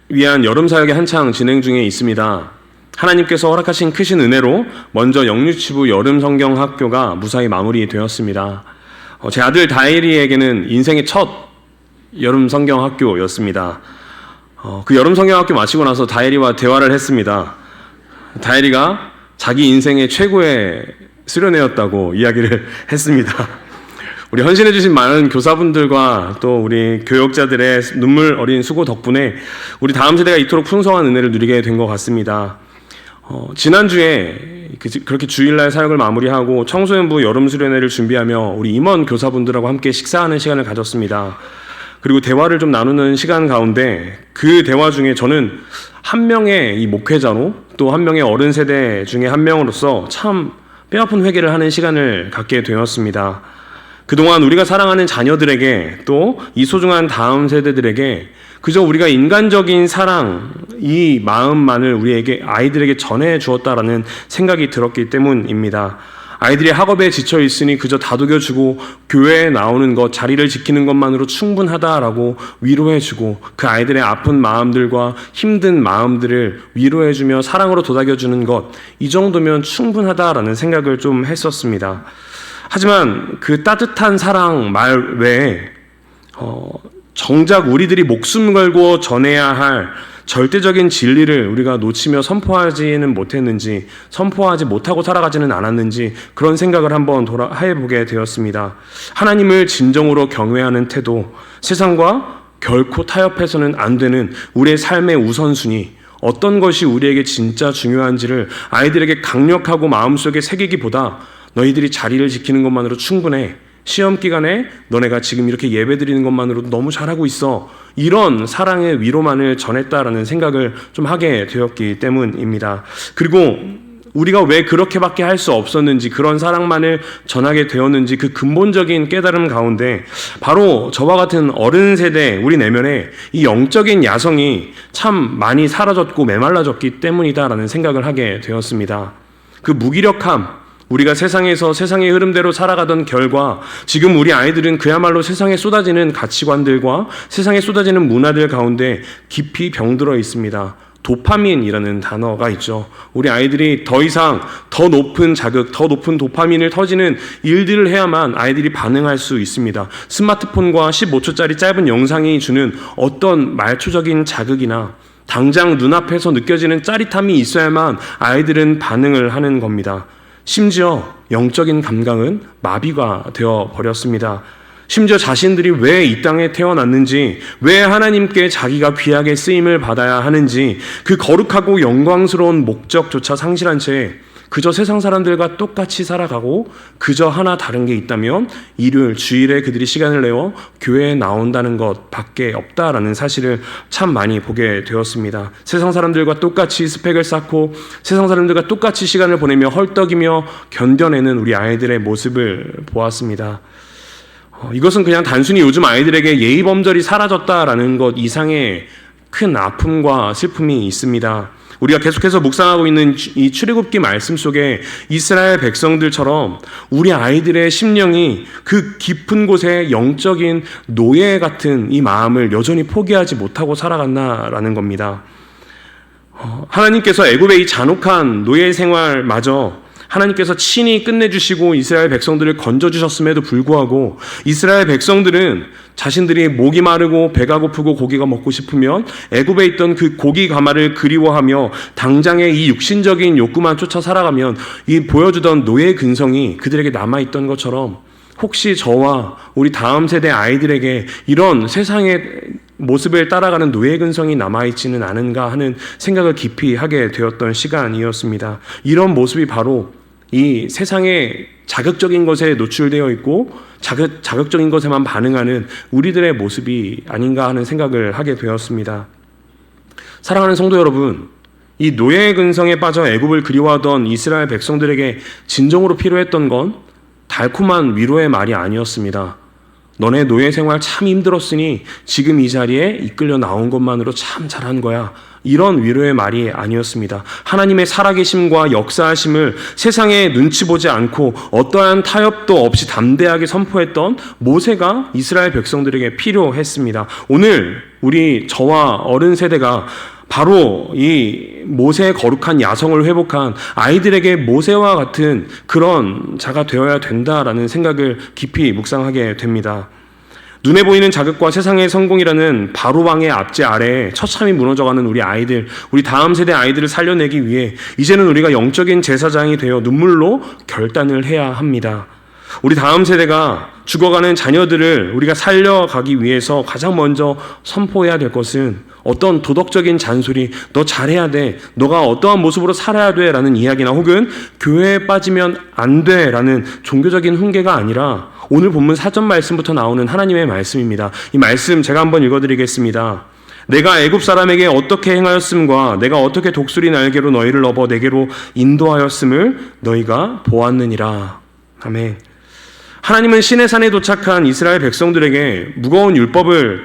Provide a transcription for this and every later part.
위한 여름 사역이 한창 진행 중에 있습니다. 하나님께서 허락하신 크신 은혜로 먼저 영유치부 여름 성경 학교가 무사히 마무리되었습니다. 제 아들 다혜리에게는 인생의 첫 여름 성경 학교였습니다. 그 여름 성경 학교 마치고 나서 다혜리와 대화를 했습니다. 다혜리가 자기 인생의 최고의 수련회였다고 이야기를 했습니다. 우리 헌신해 주신 많은 교사분들과 또 우리 교역자들의 눈물 어린 수고 덕분에 우리 다음 세대가 이토록 풍성한 은혜를 누리게 된 것 같습니다. 지난주에 그렇게 주일날 사역을 마무리하고 청소년부 여름 수련회를 준비하며 우리 임원 교사분들하고 함께 식사하는 시간을 가졌습니다. 그리고 대화를 좀 나누는 시간 가운데 그 대화 중에 저는 한 명의 이 목회자로 또 한 명의 어른 세대 중에 한 명으로서 참 뼈아픈 회개를 하는 시간을 갖게 되었습니다. 그동안 우리가 사랑하는 자녀들에게 또 이 소중한 다음 세대들에게 그저 우리가 인간적인 사랑, 이 마음만을 우리에게 아이들에게 전해 주었다라는 생각이 들었기 때문입니다. 아이들이 학업에 지쳐 있으니 그저 다독여주고 교회에 나오는 것, 자리를 지키는 것만으로 충분하다라고 위로해주고 그 아이들의 아픈 마음들과 힘든 마음들을 위로해주며 사랑으로 도닥여주는 것, 이 정도면 충분하다라는 생각을 좀 했었습니다. 하지만 그 따뜻한 사랑 말 외에 정작 우리들이 목숨 걸고 전해야 할 절대적인 진리를 우리가 놓치며 선포하지는 못했는지, 선포하지 못하고 살아가지는 않았는지 그런 생각을 한번 해보게 되었습니다. 하나님을 진정으로 경외하는 태도, 세상과 결코 타협해서는 안 되는 우리의 삶의 우선순위, 어떤 것이 우리에게 진짜 중요한지를 아이들에게 강력하고 마음속에 새기기보다 너희들이 자리를 지키는 것만으로 충분해. 시험 기간에 너네가 지금 이렇게 예배 드리는 것만으로도 너무 잘하고 있어. 이런 사랑의 위로만을 전했다라는 생각을 좀 하게 되었기 때문입니다. 그리고 우리가 왜 그렇게밖에 할 수 없었는지, 그런 사랑만을 전하게 되었는지 그 근본적인 깨달음 가운데 바로 저와 같은 어른 세대 우리 내면에 이 영적인 야성이 참 많이 사라졌고 메말라졌기 때문이다라는 생각을 하게 되었습니다. 그 무기력함, 우리가 세상에서 세상의 흐름대로 살아가던 결과 지금 우리 아이들은 그야말로 세상에 쏟아지는 가치관들과 세상에 쏟아지는 문화들 가운데 깊이 병들어 있습니다. 도파민이라는 단어가 있죠. 우리 아이들이 더 이상 더 높은 자극, 더 높은 도파민을 터지는 일들을 해야만 아이들이 반응할 수 있습니다. 스마트폰과 15초짜리 짧은 영상이 주는 어떤 말초적인 자극이나 당장 눈앞에서 느껴지는 짜릿함이 있어야만 아이들은 반응을 하는 겁니다. 심지어 영적인 감각은 마비가 되어 버렸습니다. 심지어 자신들이 왜 이 땅에 태어났는지, 왜 하나님께 자기가 귀하게 쓰임을 받아야 하는지 그 거룩하고 영광스러운 목적조차 상실한 채 그저 세상 사람들과 똑같이 살아가고 그저 하나 다른 게 있다면 일요일, 주일에 그들이 시간을 내어 교회에 나온다는 것 밖에 없다라는 사실을 참 많이 보게 되었습니다. 세상 사람들과 똑같이 스펙을 쌓고 세상 사람들과 똑같이 시간을 보내며 헐떡이며 견뎌내는 우리 아이들의 모습을 보았습니다. 이것은 그냥 단순히 요즘 아이들에게 예의범절이 사라졌다라는 것 이상의 큰 아픔과 슬픔이 있습니다. 우리가 계속해서 묵상하고 있는 이 출애굽기 말씀 속에 이스라엘 백성들처럼 우리 아이들의 심령이 그 깊은 곳에 영적인 노예 같은 이 마음을 여전히 포기하지 못하고 살아갔나라는 겁니다. 하나님께서 애굽의 이 잔혹한 노예 생활마저 하나님께서 친히 끝내주시고 이스라엘 백성들을 건져주셨음에도 불구하고 이스라엘 백성들은 자신들이 목이 마르고 배가 고프고 고기가 먹고 싶으면 애굽에 있던 그 고기 가마를 그리워하며 당장의 이 육신적인 욕구만 쫓아 살아가면 이 보여주던 노예 근성이 그들에게 남아있던 것처럼 혹시 저와 우리 다음 세대 아이들에게 이런 세상의 모습을 따라가는 노예 근성이 남아있지는 않은가 하는 생각을 깊이 하게 되었던 시간이었습니다. 이런 모습이 바로 이 세상의 자극적인 것에 노출되어 있고 자극적인 것에만 반응하는 우리들의 모습이 아닌가 하는 생각을 하게 되었습니다. 사랑하는 성도 여러분, 이 노예 근성에 빠져 애굽을 그리워하던 이스라엘 백성들에게 진정으로 필요했던 건 달콤한 위로의 말이 아니었습니다. 너네 노예 생활 참 힘들었으니 지금 이 자리에 이끌려 나온 것만으로 참 잘한 거야. 이런 위로의 말이 아니었습니다. 하나님의 살아계심과 역사하심을 세상에 눈치 보지 않고 어떠한 타협도 없이 담대하게 선포했던 모세가 이스라엘 백성들에게 필요했습니다. 오늘 저와 어른 세대가 바로 이 모세의 거룩한 야성을 회복한 아이들에게 모세와 같은 그런 자가 되어야 된다라는 생각을 깊이 묵상하게 됩니다. 눈에 보이는 자극과 세상의 성공이라는 바로 왕의 압제 아래에 처참히 무너져가는 우리 아이들, 우리 다음 세대 아이들을 살려내기 위해 이제는 우리가 영적인 제사장이 되어 눈물로 결단을 해야 합니다. 우리 다음 세대가 죽어가는 자녀들을 우리가 살려가기 위해서 가장 먼저 선포해야 될 것은 어떤 도덕적인 잔소리, 너 잘해야 돼, 너가 어떠한 모습으로 살아야 돼 라는 이야기나 혹은 교회에 빠지면 안 돼 라는 종교적인 훈계가 아니라 오늘 본문 사전 말씀부터 나오는 하나님의 말씀입니다. 이 말씀 제가 한번 읽어드리겠습니다. 내가 애굽 사람에게 어떻게 행하였음과 내가 어떻게 독수리 날개로 너희를 업어 내게로 인도하였음을 너희가 보았느니라. 아멘. 하나님은 시내산에 도착한 이스라엘 백성들에게 무거운 율법을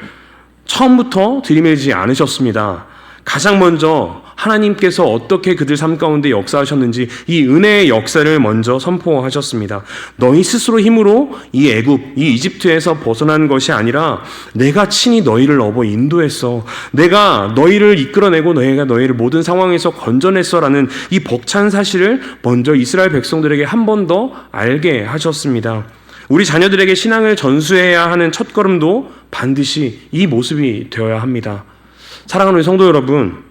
처음부터 들이밀지 않으셨습니다. 가장 먼저 하나님께서 어떻게 그들 삶 가운데 역사하셨는지 이 은혜의 역사를 먼저 선포하셨습니다. 너희 스스로 힘으로 이 애굽, 이 이집트에서 벗어난 것이 아니라 내가 친히 너희를 업어 인도했어. 내가 너희를 이끌어내고 내가 너희를 모든 상황에서 건져냈어라는 이 벅찬 사실을 먼저 이스라엘 백성들에게 한 번 더 알게 하셨습니다. 우리 자녀들에게 신앙을 전수해야 하는 첫걸음도 반드시 이 모습이 되어야 합니다. 사랑하는 우리 성도 여러분,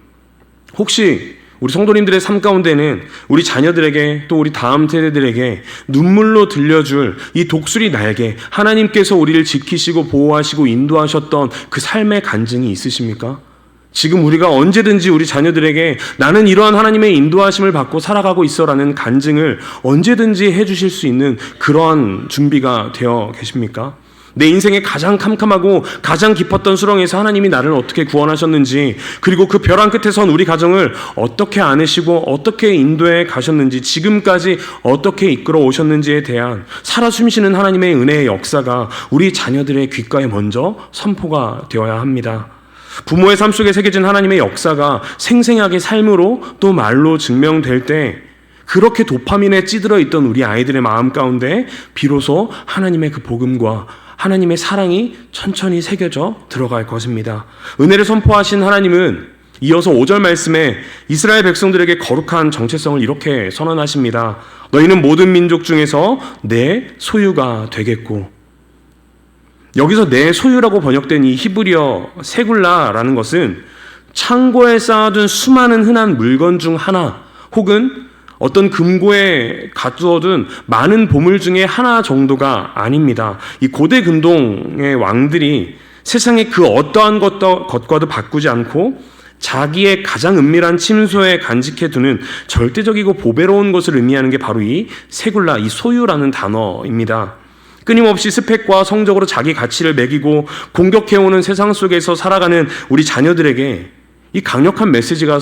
혹시 우리 성도님들의 삶 가운데는 우리 자녀들에게 또 우리 다음 세대들에게 눈물로 들려줄 이 독수리 날개, 하나님께서 우리를 지키시고 보호하시고 인도하셨던 그 삶의 간증이 있으십니까? 지금 우리가 언제든지 우리 자녀들에게 나는 이러한 하나님의 인도하심을 받고 살아가고 있어라는 간증을 언제든지 해주실 수 있는 그러한 준비가 되어 계십니까? 내 인생의 가장 캄캄하고 가장 깊었던 수렁에서 하나님이 나를 어떻게 구원하셨는지, 그리고 그 벼랑 끝에 선 우리 가정을 어떻게 안으시고 어떻게 인도해 가셨는지, 지금까지 어떻게 이끌어 오셨는지에 대한 살아 숨쉬는 하나님의 은혜의 역사가 우리 자녀들의 귓가에 먼저 선포가 되어야 합니다. 부모의 삶 속에 새겨진 하나님의 역사가 생생하게 삶으로 또 말로 증명될 때 그렇게 도파민에 찌들어 있던 우리 아이들의 마음 가운데 비로소 하나님의 그 복음과 하나님의 사랑이 천천히 새겨져 들어갈 것입니다. 은혜를 선포하신 하나님은 이어서 5절 말씀에 이스라엘 백성들에게 거룩한 정체성을 이렇게 선언하십니다. 너희는 모든 민족 중에서 내 소유가 되겠고, 여기서 내 소유라고 번역된 이 히브리어 세굴라라는 것은 창고에 쌓아둔 수많은 흔한 물건 중 하나, 혹은 어떤 금고에 가두어둔 많은 보물 중에 하나 정도가 아닙니다. 이 고대 근동의 왕들이 세상의 그 어떠한 것과도 바꾸지 않고 자기의 가장 은밀한 침소에 간직해두는 절대적이고 보배로운 것을 의미하는 게 바로 이 세굴라, 이 소유라는 단어입니다. 끊임없이 스펙과 성적으로 자기 가치를 매기고 공격해오는 세상 속에서 살아가는 우리 자녀들에게 이 강력한 메시지의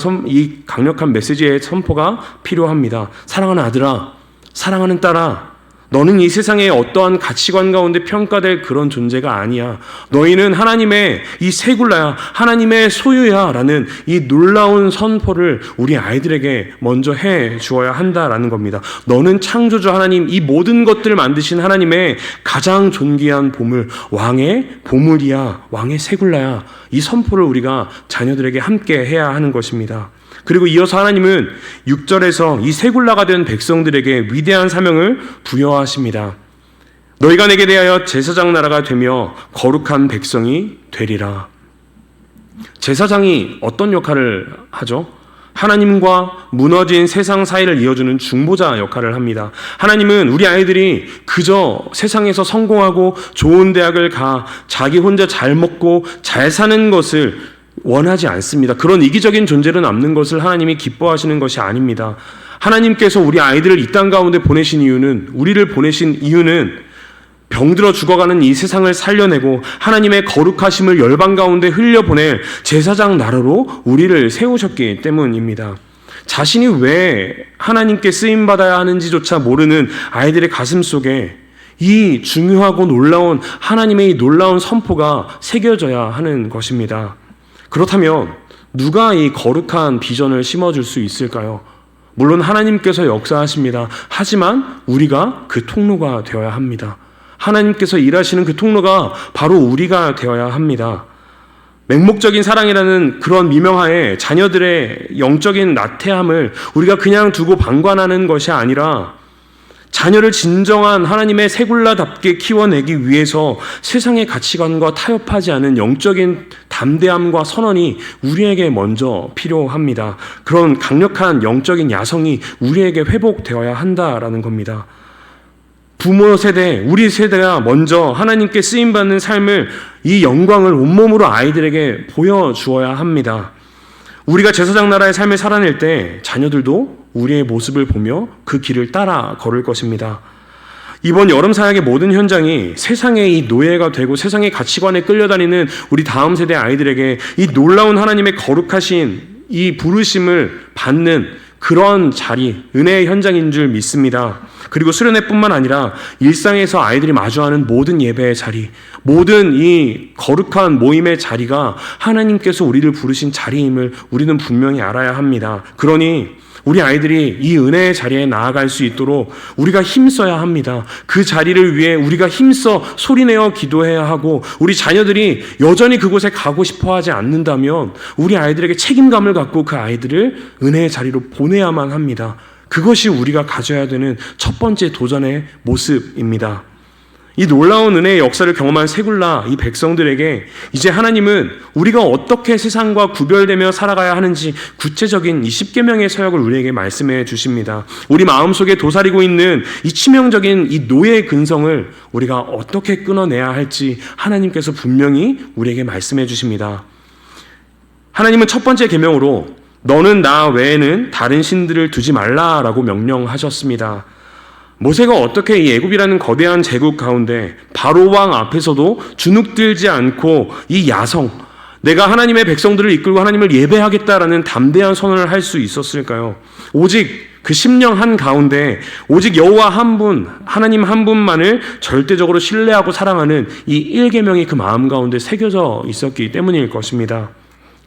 선포가 필요합니다. 사랑하는 아들아, 사랑하는 딸아, 너는 이 세상의 어떠한 가치관 가운데 평가될 그런 존재가 아니야. 너희는 하나님의 이 세굴라야, 하나님의 소유야 라는 이 놀라운 선포를 우리 아이들에게 먼저 해 주어야 한다라는 겁니다. 너는 창조주 하나님, 이 모든 것들을 만드신 하나님의 가장 존귀한 보물, 왕의 보물이야, 왕의 세굴라야. 이 선포를 우리가 자녀들에게 함께 해야 하는 것입니다. 그리고 이어서 하나님은 6절에서 이 세굴라가 된 백성들에게 위대한 사명을 부여하십니다. 너희가 내게 대하여 제사장 나라가 되며 거룩한 백성이 되리라. 제사장이 어떤 역할을 하죠? 하나님과 무너진 세상 사이를 이어주는 중보자 역할을 합니다. 하나님은 우리 아이들이 그저 세상에서 성공하고 좋은 대학을 가 자기 혼자 잘 먹고 잘 사는 것을 원하지 않습니다. 그런 이기적인 존재로 남는 것을 하나님이 기뻐하시는 것이 아닙니다. 하나님께서 우리 아이들을 이 땅 가운데 보내신 이유는, 우리를 보내신 이유는 병들어 죽어가는 이 세상을 살려내고 하나님의 거룩하심을 열방 가운데 흘려보낼 제사장 나라로 우리를 세우셨기 때문입니다. 자신이 왜 하나님께 쓰임받아야 하는지조차 모르는 아이들의 가슴 속에 이 중요하고 놀라운 하나님의 이 놀라운 선포가 새겨져야 하는 것입니다. 그렇다면 누가 이 거룩한 비전을 심어줄 수 있을까요? 물론 하나님께서 역사하십니다. 하지만 우리가 그 통로가 되어야 합니다. 하나님께서 일하시는 그 통로가 바로 우리가 되어야 합니다. 맹목적인 사랑이라는 그런 미명하에 자녀들의 영적인 나태함을 우리가 그냥 두고 방관하는 것이 아니라 자녀를 진정한 하나님의 새굴라답게 키워내기 위해서 세상의 가치관과 타협하지 않은 영적인 담대함과 선언이 우리에게 먼저 필요합니다. 그런 강력한 영적인 야성이 우리에게 회복되어야 한다라는 겁니다. 부모 세대, 우리 세대가 먼저 하나님께 쓰임받는 삶을, 이 영광을 온몸으로 아이들에게 보여주어야 합니다. 우리가 제사장 나라의 삶을 살아낼 때 자녀들도 우리의 모습을 보며 그 길을 따라 걸을 것입니다. 이번 여름 사역의 모든 현장이 세상의 이 노예가 되고 세상의 가치관에 끌려다니는 우리 다음 세대 아이들에게 이 놀라운 하나님의 거룩하신 이 부르심을 받는 그런 자리, 은혜의 현장인 줄 믿습니다. 그리고 수련회뿐만 아니라 일상에서 아이들이 마주하는 모든 예배의 자리, 모든 이 거룩한 모임의 자리가 하나님께서 우리를 부르신 자리임을 우리는 분명히 알아야 합니다. 그러니 우리 아이들이 이 은혜의 자리에 나아갈 수 있도록 우리가 힘써야 합니다. 그 자리를 위해 우리가 힘써 소리내어 기도해야 하고, 우리 자녀들이 여전히 그곳에 가고 싶어 하지 않는다면 우리 아이들에게 책임감을 갖고 그 아이들을 은혜의 자리로 보내야만 합니다. 그것이 우리가 가져야 되는 첫 번째 도전의 모습입니다. 이 놀라운 은혜의 역사를 경험한 새굴라 이 백성들에게 이제 하나님은 우리가 어떻게 세상과 구별되며 살아가야 하는지 구체적인 이 10계명의 서약을 우리에게 말씀해 주십니다. 우리 마음속에 도사리고 있는 이 치명적인 이 노예의 근성을 우리가 어떻게 끊어내야 할지 하나님께서 분명히 우리에게 말씀해 주십니다. 하나님은 첫 번째 계명으로 너는 나 외에는 다른 신들을 두지 말라라고 명령하셨습니다. 모세가 어떻게 이 애굽이라는 거대한 제국 가운데 바로 왕 앞에서도 주눅들지 않고 이 야성, 내가 하나님의 백성들을 이끌고 하나님을 예배하겠다라는 담대한 선언을 할 수 있었을까요? 오직 그 심령 한 가운데 오직 여호와 한 분, 하나님 한 분만을 절대적으로 신뢰하고 사랑하는 이 1계명이 그 마음 가운데 새겨져 있었기 때문일 것입니다.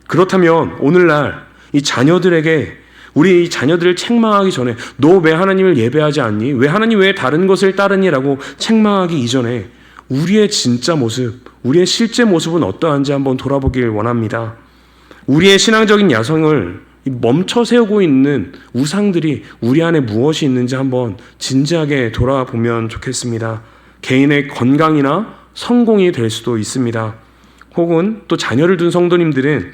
그렇다면 오늘날 이 자녀들에게, 우리 이 자녀들을 책망하기 전에 너 왜 하나님을 예배하지 않니? 왜 하나님 외에 다른 것을 따르니? 라고 책망하기 이전에 우리의 진짜 모습, 우리의 실제 모습은 어떠한지 한번 돌아보길 원합니다. 우리의 신앙적인 야성을 멈춰 세우고 있는 우상들이 우리 안에 무엇이 있는지 한번 진지하게 돌아보면 좋겠습니다. 개인의 건강이나 성공이 될 수도 있습니다. 혹은 또 자녀를 둔 성도님들은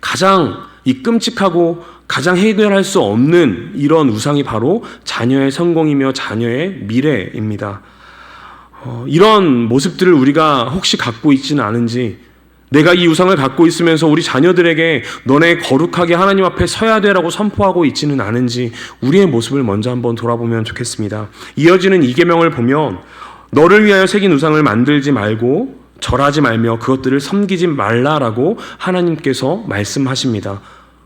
가장 이 끔찍하고 가장 해결할 수 없는 이런 우상이 바로 자녀의 성공이며 자녀의 미래입니다. 이런 모습들을 우리가 혹시 갖고 있지는 않은지, 내가 이 우상을 갖고 있으면서 우리 자녀들에게 너네 거룩하게 하나님 앞에 서야 되라고 선포하고 있지는 않은지 우리의 모습을 먼저 한번 돌아보면 좋겠습니다. 이어지는 2계명을 보면 너를 위하여 새긴 우상을 만들지 말고 절하지 말며 그것들을 섬기지 말라라고 하나님께서 말씀하십니다.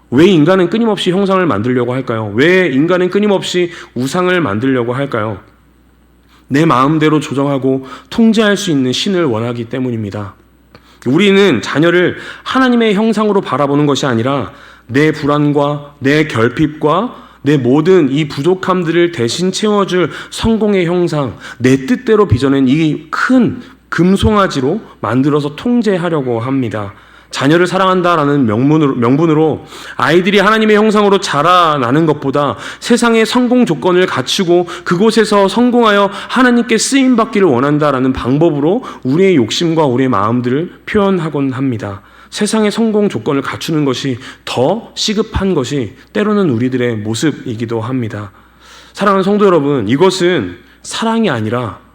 왜 인간은 끊임없이 형상을 만들려고 할까요? 왜 인간은 끊임없이 우상을 만들려고 할까요? 내 마음대로 조정하고 통제할 수 있는 신을 원하기 때문입니다. 우리는 자녀를 하나님의 형상으로 바라보는 것이 아니라 내 불안과 내 결핍과 내 모든 이 부족함들을 대신 채워줄 성공의 형상, 내 뜻대로 빚어낸 이 큰 금송아지로 만들어서 통제하려고 합니다. 자녀를 사랑한다라는 명분으로 아이들이 하나님의 형상으로 자라나는 것보다 세상의 성공 조건을 갖추고 그곳에서 성공하여 하나님께 쓰임받기를 원한다라는 방법으로 우리의 욕심과 우리의 마음들을 표현하곤 합니다. 세상의 성공 조건을 갖추는 것이 더 시급한 것이 때로는 우리들의 모습이기도 합니다. 사랑하는 성도 여러분, 이것은 사랑이 아니라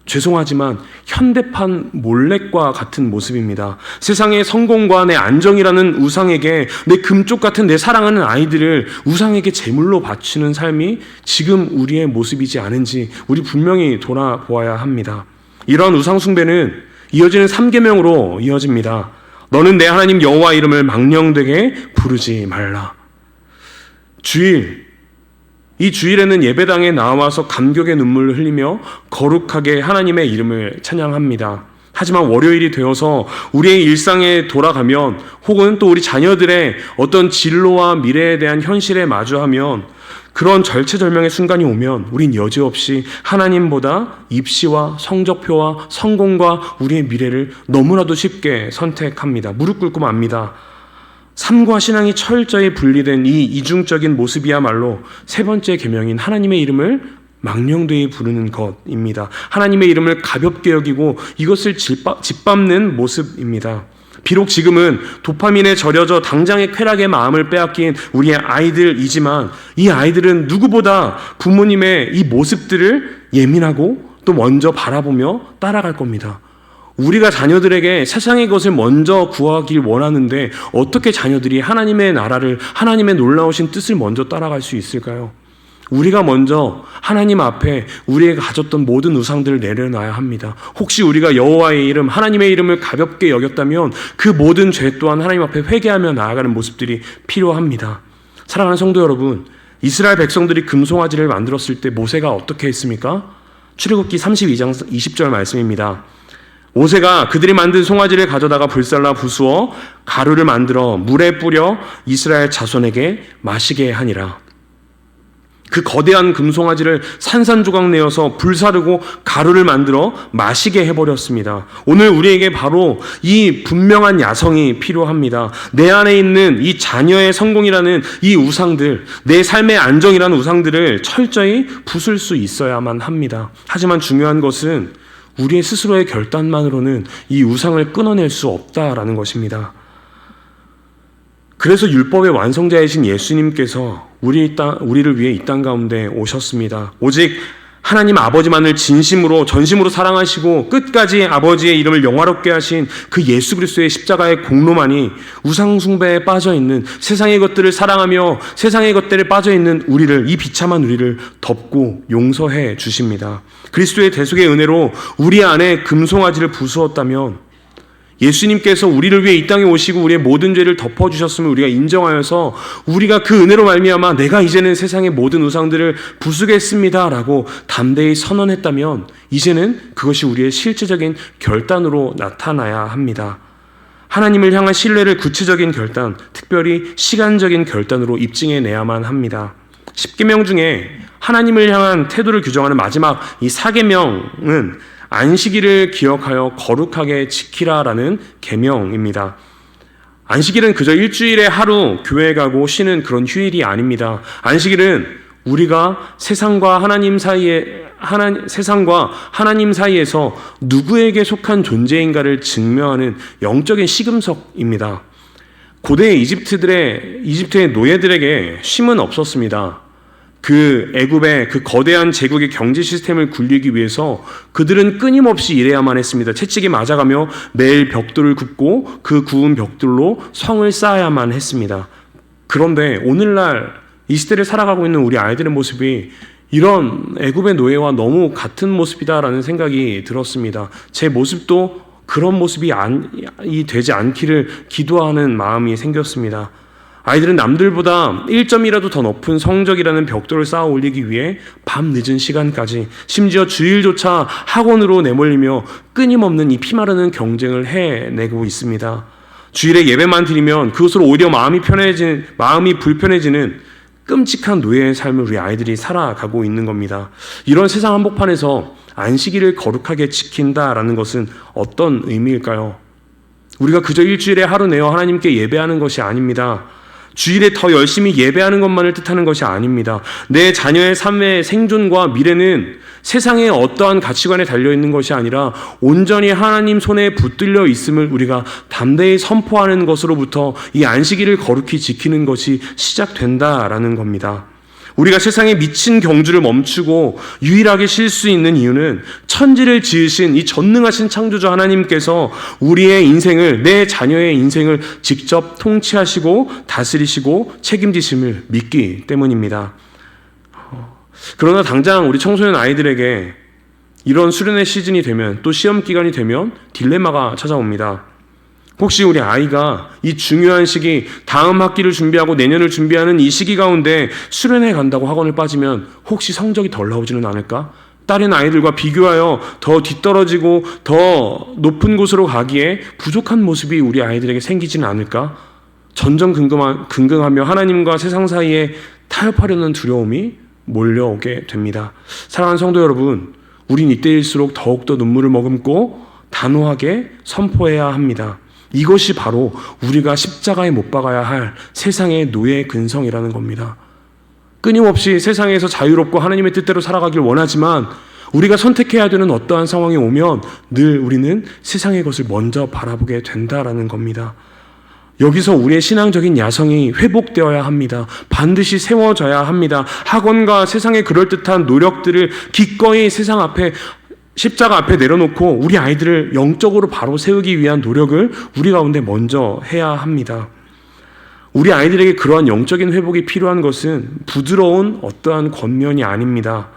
죄송하지만 현대판 몰렉과 같은 모습입니다. 세상의 성공과 내 안정이라는 우상에게 내 금쪽 같은 내 사랑하는 아이들을 우상에게 제물로 바치는 삶이 지금 우리의 모습이지 않은지 우리 분명히 돌아보아야 합니다. 이러한 우상 숭배는 이어지는 3계명으로 이어집니다. 너는 내 하나님 여호와 이름을 망령되게 부르지 말라. 이 주일에는 예배당에 나와서 감격의 눈물을 흘리며 거룩하게 하나님의 이름을 찬양합니다. 하지만 월요일이 되어서 우리의 일상에 돌아가면, 혹은 또 우리 자녀들의 어떤 진로와 미래에 대한 현실에 마주하면, 그런 절체절명의 순간이 오면 우린 여지없이 하나님보다 입시와 성적표와 성공과 우리의 미래를 너무나도 쉽게 선택합니다. 무릎 꿇고 맙니다. 삶과 신앙이 철저히 분리된 이 이중적인 모습이야말로 세 번째 계명인 하나님의 이름을 망령되이 부르는 것입니다. 하나님의 이름을 가볍게 여기고 이것을 짓밟는 모습입니다. 비록 지금은 도파민에 절여져 당장의 쾌락의 마음을 빼앗긴 우리의 아이들이지만, 이 아이들은 누구보다 부모님의 이 모습들을 예민하고 또 먼저 바라보며 따라갈 겁니다. 우리가 자녀들에게 세상의 것을 먼저 구하길 원하는데 어떻게 자녀들이 하나님의 나라를, 하나님의 놀라우신 뜻을 먼저 따라갈 수 있을까요? 우리가 먼저 하나님 앞에 우리가 가졌던 모든 우상들을 내려놔야 합니다. 혹시 우리가 여호와의 이름, 하나님의 이름을 가볍게 여겼다면 그 모든 죄 또한 하나님 앞에 회개하며 나아가는 모습들이 필요합니다. 사랑하는 성도 여러분, 이스라엘 백성들이 금송아지를 만들었을 때 모세가 어떻게 했습니까? 출애굽기 32장 20절 말씀입니다. 모세가 그들이 만든 송아지를 가져다가 불살라 부수어 가루를 만들어 물에 뿌려 이스라엘 자손에게 마시게 하니라. 그 거대한 금송아지를 산산조각 내어서 불사르고 가루를 만들어 마시게 해버렸습니다. 오늘 우리에게 바로 이 분명한 야성이 필요합니다. 내 안에 있는 이 자녀의 성공이라는 이 우상들, 내 삶의 안정이라는 우상들을 철저히 부술 수 있어야만 합니다. 하지만 중요한 것은 우리의 스스로의 결단만으로는 이 우상을 끊어낼 수 없다라는 것입니다. 그래서 율법의 완성자이신 예수님께서 우리를 위해 이 땅 가운데 오셨습니다. 오직 하나님 아버지만을 진심으로 전심으로 사랑하시고 끝까지 아버지의 이름을 영화롭게 하신 그 예수 그리스도의 십자가의 공로만이 우상 숭배에 빠져있는, 세상의 것들을 사랑하며 세상의 것들에 빠져있는 우리를, 이 비참한 우리를 덮고 용서해 주십니다. 그리스도의 대속의 은혜로 우리 안에 금송아지를 부수었다면, 예수님께서 우리를 위해 이 땅에 오시고 우리의 모든 죄를 덮어주셨음을 우리가 인정하여서 우리가 그 은혜로 말미암아 내가 이제는 세상의 모든 우상들을 부수겠습니다 라고 담대히 선언했다면, 이제는 그것이 우리의 실제적인 결단으로 나타나야 합니다. 하나님을 향한 신뢰를 구체적인 결단, 특별히 시간적인 결단으로 입증해내야만 합니다. 10계명 중에 하나님을 향한 태도를 규정하는 마지막 이 4계명은 안식일을 기억하여 거룩하게 지키라라는 계명입니다. 안식일은 그저 일주일에 하루 교회 가고 쉬는 그런 휴일이 아닙니다. 안식일은 우리가 세상과 하나님 사이에서 누구에게 속한 존재인가를 증명하는 영적인 시금석입니다. 고대 이집트의 노예들에게 쉼은 없었습니다. 그 애굽의 그 거대한 제국의 경제 시스템을 굴리기 위해서 그들은 끊임없이 일해야만 했습니다. 채찍에 맞아가며 매일 벽돌을 굽고 그 구운 벽돌로 성을 쌓아야만 했습니다. 그런데 오늘날 이 시대를 살아가고 있는 우리 아이들의 모습이 이런 애굽의 노예와 너무 같은 모습이다라는 생각이 들었습니다. 제 모습도 그런 모습이 되지 않기를 기도하는 마음이 생겼습니다. 아이들은 남들보다 1점이라도 더 높은 성적이라는 벽돌을 쌓아 올리기 위해 밤 늦은 시간까지, 심지어 주일조차 학원으로 내몰리며 끊임없는 이 피마르는 경쟁을 해내고 있습니다. 주일에 예배만 드리면 그것으로 오히려 마음이 불편해지는 끔찍한 노예의 삶을 우리 아이들이 살아가고 있는 겁니다. 이런 세상 한복판에서 안식일을 거룩하게 지킨다라는 것은 어떤 의미일까요? 우리가 그저 일주일에 하루 내어 하나님께 예배하는 것이 아닙니다. 주일에 더 열심히 예배하는 것만을 뜻하는 것이 아닙니다. 내 자녀의 삶의 생존과 미래는 세상의 어떠한 가치관에 달려있는 것이 아니라 온전히 하나님 손에 붙들려 있음을 우리가 담대히 선포하는 것으로부터 이 안식일을 거룩히 지키는 것이 시작된다라는 겁니다. 우리가 세상에 미친 경주를 멈추고 유일하게 쉴 수 있는 이유는 천지를 지으신 이 전능하신 창조주 하나님께서 우리의 인생을, 내 자녀의 인생을 직접 통치하시고 다스리시고 책임지심을 믿기 때문입니다. 그러나 당장 우리 청소년 아이들에게 이런 수련의 시즌이 되면, 또 시험 기간이 되면 딜레마가 찾아옵니다. 혹시 우리 아이가 이 중요한 시기, 다음 학기를 준비하고 내년을 준비하는 이 시기 가운데 수련회 간다고 학원을 빠지면 혹시 성적이 덜 나오지는 않을까? 다른 아이들과 비교하여 더 뒤떨어지고 더 높은 곳으로 가기에 부족한 모습이 우리 아이들에게 생기지는 않을까? 전전긍긍하며 하나님과 세상 사이에 타협하려는 두려움이 몰려오게 됩니다. 사랑하는 성도 여러분, 우린 이때일수록 더욱더 눈물을 머금고 단호하게 선포해야 합니다. 이것이 바로 우리가 십자가에 못 박아야 할 세상의 노예 근성이라는 겁니다. 끊임없이 세상에서 자유롭고 하나님의 뜻대로 살아가길 원하지만 우리가 선택해야 되는 어떠한 상황이 오면 늘 우리는 세상의 것을 먼저 바라보게 된다라는 겁니다. 여기서 우리의 신앙적인 야성이 회복되어야 합니다. 반드시 세워져야 합니다. 학원과 세상의 그럴듯한 노력들을 기꺼이 세상 앞에 십자가 앞에 내려놓고 우리 아이들을 영적으로 바로 세우기 위한 노력을 우리 가운데 먼저 해야 합니다. 우리 아이들에게 그러한 영적인 회복이 필요한 것은 부드러운 어떠한 권면이 아닙니다.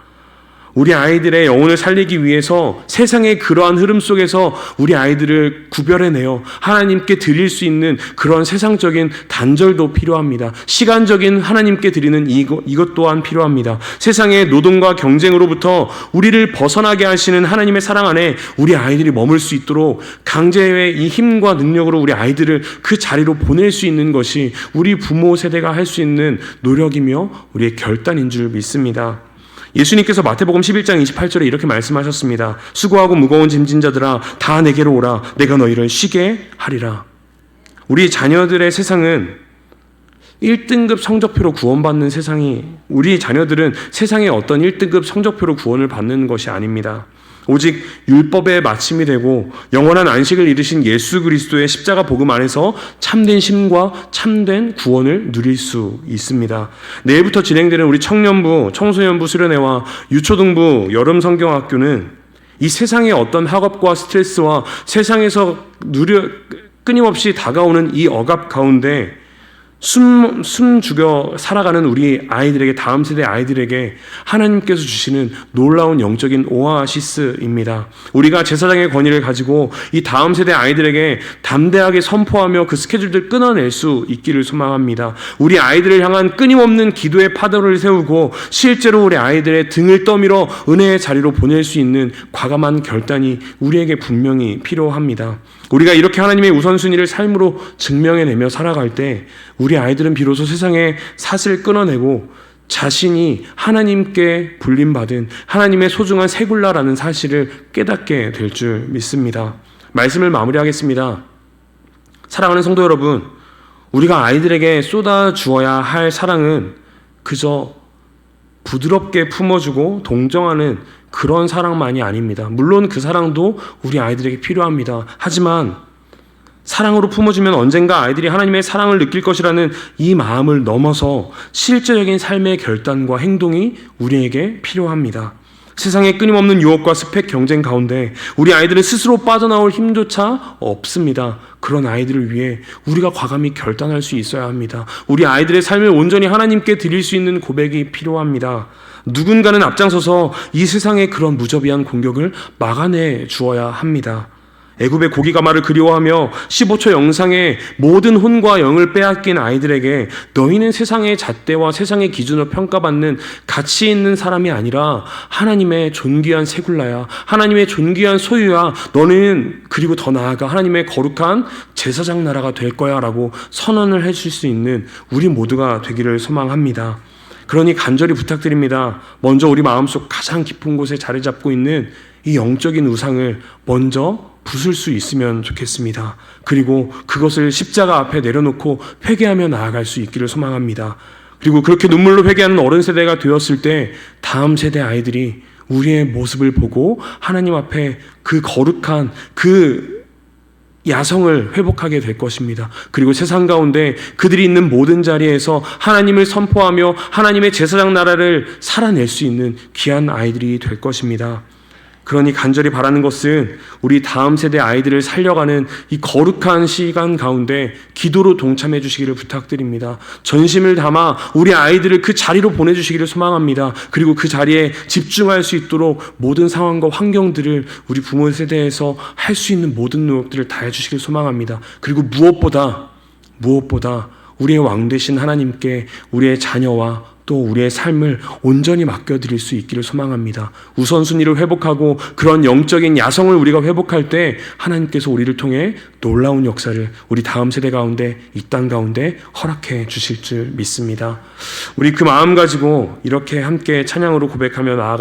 우리 아이들의 영혼을 살리기 위해서 세상의 그러한 흐름 속에서 우리 아이들을 구별해내어 하나님께 드릴 수 있는 그런 세상적인 단절도 필요합니다. 시간적인 하나님께 드리는 이것 또한 필요합니다. 세상의 노동과 경쟁으로부터 우리를 벗어나게 하시는 하나님의 사랑 안에 우리 아이들이 머물 수 있도록 강제의 이 힘과 능력으로 우리 아이들을 그 자리로 보낼 수 있는 것이 우리 부모 세대가 할 수 있는 노력이며 우리의 결단인 줄 믿습니다. 예수님께서 마태복음 11장 28절에 이렇게 말씀하셨습니다. 수고하고 무거운 짐진 자들아 다 내게로 오라. 내가 너희를 쉬게 하리라. 우리 자녀들의 세상은 1등급 성적표로 구원받는 세상이, 우리 자녀들은 세상의 어떤 1등급 성적표로 구원을 받는 것이 아닙니다. 오직 율법의 마침이 되고 영원한 안식을 이루신 예수 그리스도의 십자가 복음 안에서 참된 쉼과 참된 구원을 누릴 수 있습니다. 내일부터 진행되는 우리 청년부, 청소년부 수련회와 유초등부 여름 성경학교는 이 세상의 어떤 학업과 스트레스와 세상에서 끊임없이 다가오는 이 억압 가운데 숨 죽여 살아가는 우리 아이들에게, 다음 세대 아이들에게 하나님께서 주시는 놀라운 영적인 오아시스입니다. 우리가 제사장의 권위를 가지고 이 다음 세대 아이들에게 담대하게 선포하며 그 스케줄들 끊어낼 수 있기를 소망합니다. 우리 아이들을 향한 끊임없는 기도의 파도를 세우고 실제로 우리 아이들의 등을 떠밀어 은혜의 자리로 보낼 수 있는 과감한 결단이 우리에게 분명히 필요합니다. 우리가 이렇게 하나님의 우선순위를 삶으로 증명해내며 살아갈 때 우리 아이들은 비로소 세상의 삿을 끊어내고 자신이 하나님께 불림받은 하나님의 소중한 새굴라라는 사실을 깨닫게 될 줄 믿습니다. 말씀을 마무리하겠습니다. 사랑하는 성도 여러분, 우리가 아이들에게 쏟아주어야 할 사랑은 그저 부드럽게 품어주고 동정하는 그런 사랑만이 아닙니다. 물론 그 사랑도 우리 아이들에게 필요합니다. 하지만 사랑으로 품어주면 언젠가 아이들이 하나님의 사랑을 느낄 것이라는 이 마음을 넘어서 실제적인 삶의 결단과 행동이 우리에게 필요합니다. 세상의 끊임없는 유혹과 스펙 경쟁 가운데 우리 아이들은 스스로 빠져나올 힘조차 없습니다. 그런 아이들을 위해 우리가 과감히 결단할 수 있어야 합니다. 우리 아이들의 삶을 온전히 하나님께 드릴 수 있는 고백이 필요합니다. 누군가는 앞장서서 이 세상의 그런 무자비한 공격을 막아내 주어야 합니다. 애굽의 고기가마를 그리워하며 15초 영상에 모든 혼과 영을 빼앗긴 아이들에게 너희는 세상의 잣대와 세상의 기준으로 평가받는 가치 있는 사람이 아니라 하나님의 존귀한 새굴라야, 하나님의 존귀한 소유야, 너는 그리고 더 나아가 하나님의 거룩한 제사장 나라가 될 거야 라고 선언을 해줄 수 있는 우리 모두가 되기를 소망합니다. 그러니 간절히 부탁드립니다. 먼저 우리 마음속 가장 깊은 곳에 자리 잡고 있는 이 영적인 우상을 먼저 부술 수 있으면 좋겠습니다. 그리고 그것을 십자가 앞에 내려놓고 회개하며 나아갈 수 있기를 소망합니다. 그리고 그렇게 눈물로 회개하는 어른 세대가 되었을 때 다음 세대 아이들이 우리의 모습을 보고 하나님 앞에 그 거룩한 그 야성을 회복하게 될 것입니다. 그리고 세상 가운데 그들이 있는 모든 자리에서 하나님을 선포하며 하나님의 제사장 나라를 살아낼 수 있는 귀한 아이들이 될 것입니다. 그러니 간절히 바라는 것은 우리 다음 세대 아이들을 살려가는 이 거룩한 시간 가운데 기도로 동참해 주시기를 부탁드립니다. 전심을 담아 우리 아이들을 그 자리로 보내주시기를 소망합니다. 그리고 그 자리에 집중할 수 있도록 모든 상황과 환경들을 우리 부모 세대에서 할 수 있는 모든 노력들을 다해 주시기를 소망합니다. 그리고 무엇보다 우리의 왕 되신 하나님께 우리의 자녀와 또 우리의 삶을 온전히 맡겨드릴 수 있기를 소망합니다. 우선순위를 회복하고 그런 영적인 야성을 우리가 회복할 때 하나님께서 우리를 통해 놀라운 역사를 우리 다음 세대 가운데, 이 땅 가운데 허락해 주실 줄 믿습니다. 우리 그 마음 가지고 이렇게 함께 찬양으로 고백하며 나아가면